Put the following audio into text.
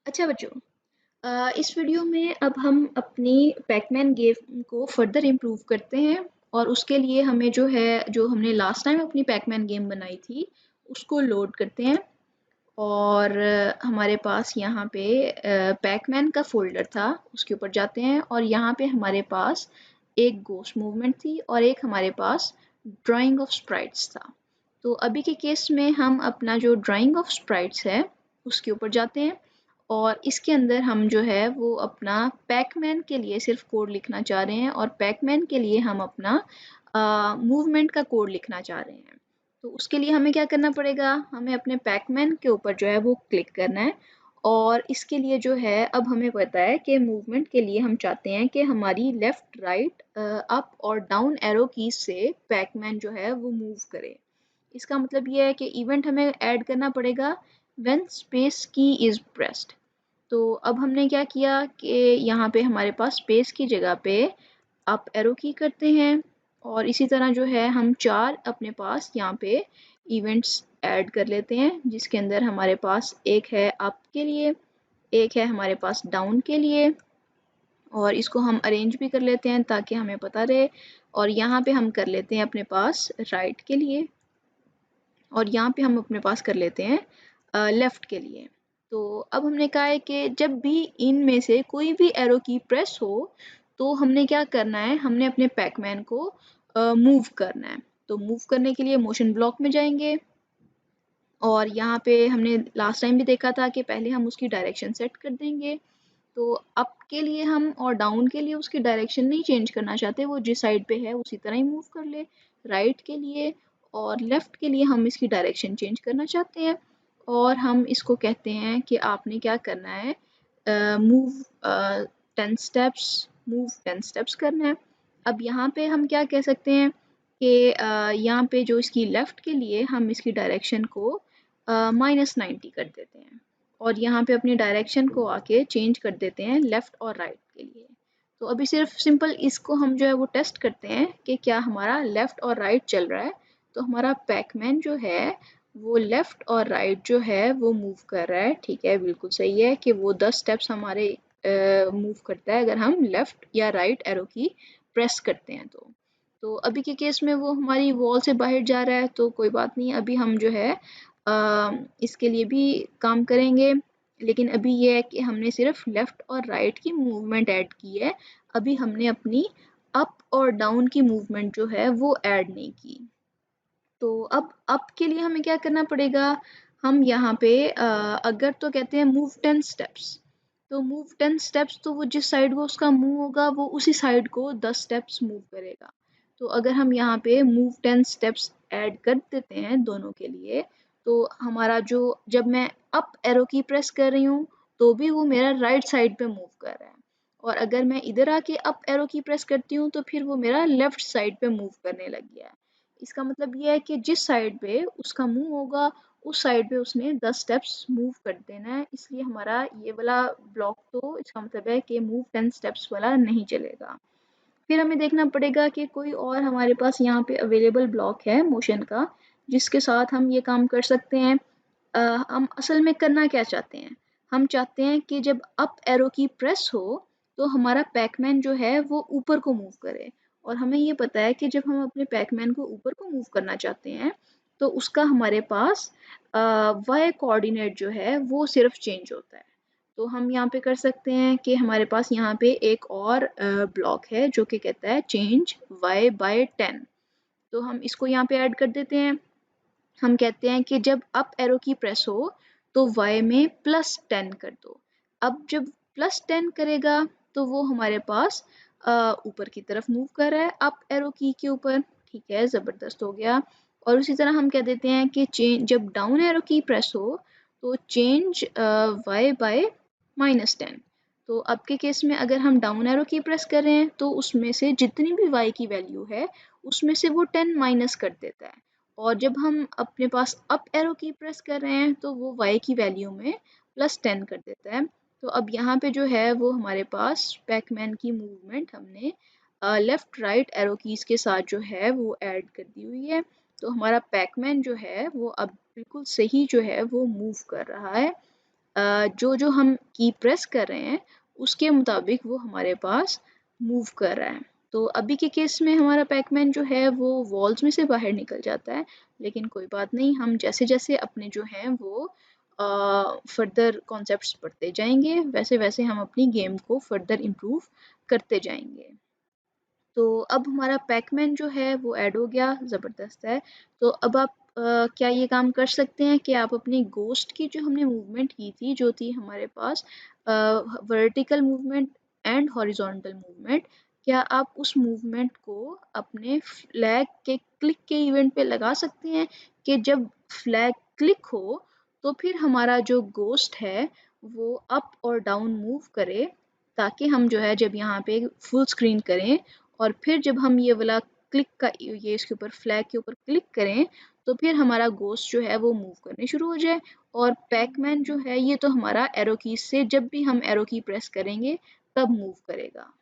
अच्छा बच्चों, इस वीडियो में अब हम अपनी पैकमैन गेम को फर्दर इम्प्रूव करते हैं और उसके लिए हमें जो हमने लास्ट टाइम अपनी पैकमैन गेम बनाई थी उसको लोड करते हैं। और हमारे पास यहाँ पे पैकमैन का फोल्डर था, उसके ऊपर जाते हैं और यहाँ पे हमारे पास एक गोस्ट मूवमेंट थी और एक हमारे पास ड्राइंग ऑफ स्प्राइट्स था। तो अभी के केस में हम अपना जो ड्राइंग ऑफ स्प्राइट्स है उसके ऊपर जाते हैं और इसके अंदर हम जो है वो अपना पैकमैन के लिए सिर्फ कोड लिखना चाह रहे हैं और पैकमैन के लिए हम अपना मूवमेंट का कोड लिखना चाह रहे हैं। तो उसके लिए हमें क्या करना पड़ेगा, हमें अपने पैकमैन के ऊपर जो है वो क्लिक करना है और इसके लिए जो है अब हमें पता है कि मूवमेंट के लिए हम चाहते हैं कि हमारी लेफ़्ट राइट अप और डाउन एरो कीज से पैकमैन जो है वो मूव करे। इसका मतलब ये है कि इवेंट हमें ऐड करना पड़ेगा व्हेन स्पेस की इज़ प्रेस्ड। तो अब हमने क्या किया कि यहाँ पे हमारे पास स्पेस की जगह पे अप एरो की करते हैं और इसी तरह जो है हम 4 अपने पास यहाँ पे इवेंट्स ऐड कर लेते हैं, जिसके अंदर हमारे पास एक है अप के लिए, एक है हमारे पास डाउन के लिए और इसको हम अरेंज भी कर लेते हैं ताकि हमें पता रहे। और यहाँ पे हम कर लेते हैं अपने पास राइट के लिए और यहाँ पे हम अपने पास कर लेते हैं लेफ़्ट के लिए। तो अब हमने कहा है कि जब भी इनमें से कोई भी एरो की प्रेस हो तो हमने क्या करना है, हमने अपने पैकमैन को मूव करना है। तो मूव करने के लिए मोशन ब्लॉक में जाएंगे और यहाँ पे हमने लास्ट टाइम भी देखा था कि पहले हम उसकी डायरेक्शन सेट कर देंगे। तो अप के लिए हम और डाउन के लिए उसकी डायरेक्शन नहीं चेंज करना चाहते, वो जिस साइड पे है उसी तरह ही मूव कर ले। राइट के लिए और लेफ़्ट के लिए हम इसकी डायरेक्शन चेंज करना चाहते हैं और हम इसको कहते हैं कि आपने क्या करना है, मूव 10 स्टेप्स, मूव 10 स्टेप्स करना है। अब यहाँ पे हम क्या कह सकते हैं कि यहाँ पे जो इसकी लेफ़्ट के लिए हम इसकी डायरेक्शन को -90 कर देते हैं और यहाँ पे अपनी डायरेक्शन को आके चेंज कर देते हैं लेफ़्ट और राइट के लिए। तो अभी सिर्फ सिंपल इसको हम जो है वो टेस्ट करते हैं कि क्या हमारा लेफ़्ट और राइट चल रहा है। तो हमारा पैकमैन जो है वो लेफ़्ट और राइट जो है वो मूव कर रहा है। ठीक है, बिल्कुल सही है कि वो 10 स्टेप्स हमारे मूव करता है अगर हम लेफ़्ट या राइट एरो की प्रेस करते हैं। तो अभी के केस में वो हमारी वॉल से बाहर जा रहा है तो कोई बात नहीं, अभी हम जो है इसके लिए भी काम करेंगे। लेकिन अभी ये है कि हमने सिर्फ लेफ़्ट और राइट की मूवमेंट ऐड की है, अभी हमने अपनी अप और डाउन की मूवमेंट जो है वो ऐड नहीं की। तो अब अप के लिए हमें क्या करना पड़ेगा, हम यहाँ पे अगर तो कहते हैं मूव 10 स्टेप्स, तो मूव 10 स्टेप्स तो वो जिस साइड को उसका मुंह होगा वो उसी साइड को 10 स्टेप्स मूव करेगा। तो अगर हम यहाँ पे मूव 10 स्टेप्स ऐड कर देते हैं दोनों के लिए, तो हमारा जो जब मैं अप एरो की प्रेस कर रही हूँ तो भी वो मेरा राइट साइड पे मूव कर रहा है और अगर मैं इधर आके अप एरो की प्रेस करती हूँ तो फिर वो मेरा लेफ्ट साइड पे मूव करने लग गया है। इसका मतलब ये है कि जिस साइड पे उसका मुंह होगा उस साइड पे उसने 10 स्टेप्स मूव कर देना है, इसलिए हमारा ये वाला ब्लॉक तो इसका मतलब है कि मूव 10 स्टेप्स वाला नहीं चलेगा। फिर हमें देखना पड़ेगा कि कोई और हमारे पास यहाँ पे अवेलेबल ब्लॉक है मोशन का जिसके साथ हम ये काम कर सकते हैं। हम असल में करना क्या चाहते हैं, हम चाहते हैं कि जब अप एरो की प्रेस हो तो हमारा पैकमैन जो है वो ऊपर को मूव करे और हमें ये पता है कि जब हम अपने पैकमैन को ऊपर को मूव करना चाहते हैं तो उसका हमारे पास वाई कोऑर्डिनेट जो है वो सिर्फ चेंज होता है। तो हम यहाँ पे कर सकते हैं कि हमारे पास यहाँ पे एक और ब्लॉक है जो कि कहता है चेंज y बाय 10। तो हम इसको यहाँ पे ऐड कर देते हैं। हम कहते हैं कि जब अप एरो की प्रेस हो तो y में +10 कर दो। अब जब +10 करेगा तो वो हमारे पास ऊपर की तरफ मूव कर रहा है अप एरो की के ऊपर। ठीक है, ज़बरदस्त हो गया। और उसी तरह हम कह देते हैं कि चेंज जब डाउन एरो की प्रेस हो तो चेंज y बाय -10। तो अब के केस में अगर हम डाउन एरो की प्रेस कर रहे हैं तो उसमें से जितनी भी y की वैल्यू है उसमें से वो 10 माइनस कर देता है और जब हम अपने पास अप एरो की प्रेस कर रहे हैं तो वो y की वैल्यू में +10 कर देता है। तो अब यहाँ पे जो है वो हमारे पास पैकमैन की मूवमेंट हमने लेफ़्ट राइट एरो कीज़ के साथ जो है वो ऐड कर दी हुई है। तो हमारा पैकमैन जो है वो अब बिल्कुल सही जो है वो मूव कर रहा है जो हम की प्रेस कर रहे हैं उसके मुताबिक वो हमारे पास मूव कर रहा है। तो अभी के केस में हमारा पैकमैन जो है वो वॉल्स में से बाहर निकल जाता है, लेकिन कोई बात नहीं, हम जैसे जैसे अपने जो हैं वो फर्दर कॉन्सेप्ट्स पढ़ते जाएंगे, वैसे वैसे हम अपनी गेम को फर्दर इम्प्रूव करते जाएंगे। तो अब हमारा पैकमैन जो है वो ऐड हो गया, ज़बरदस्त है। तो अब आप क्या ये काम कर सकते हैं कि आप अपनी गोश्त की जो हमने मूवमेंट की थी, जो थी हमारे पास vertical movement and horizontal movement, क्या आप उस मूवमेंट को अपने फ्लैग के क्लिक के इवेंट पे लगा सकते हैं कि जब फ्लैग क्लिक हो तो फिर हमारा जो गोश्त है वो अप और डाउन मूव करे, ताकि हम जो है जब यहाँ पे फुल स्क्रीन करें और फिर जब हम ये वाला क्लिक का ये इसके ऊपर फ्लैग के ऊपर क्लिक करें तो फिर हमारा गोश्त जो है वो मूव करने शुरू हो जाए। और पैकमैन जो है ये तो हमारा एरो की से जब भी हम एरो की प्रेस करेंगे तब मूव करेगा।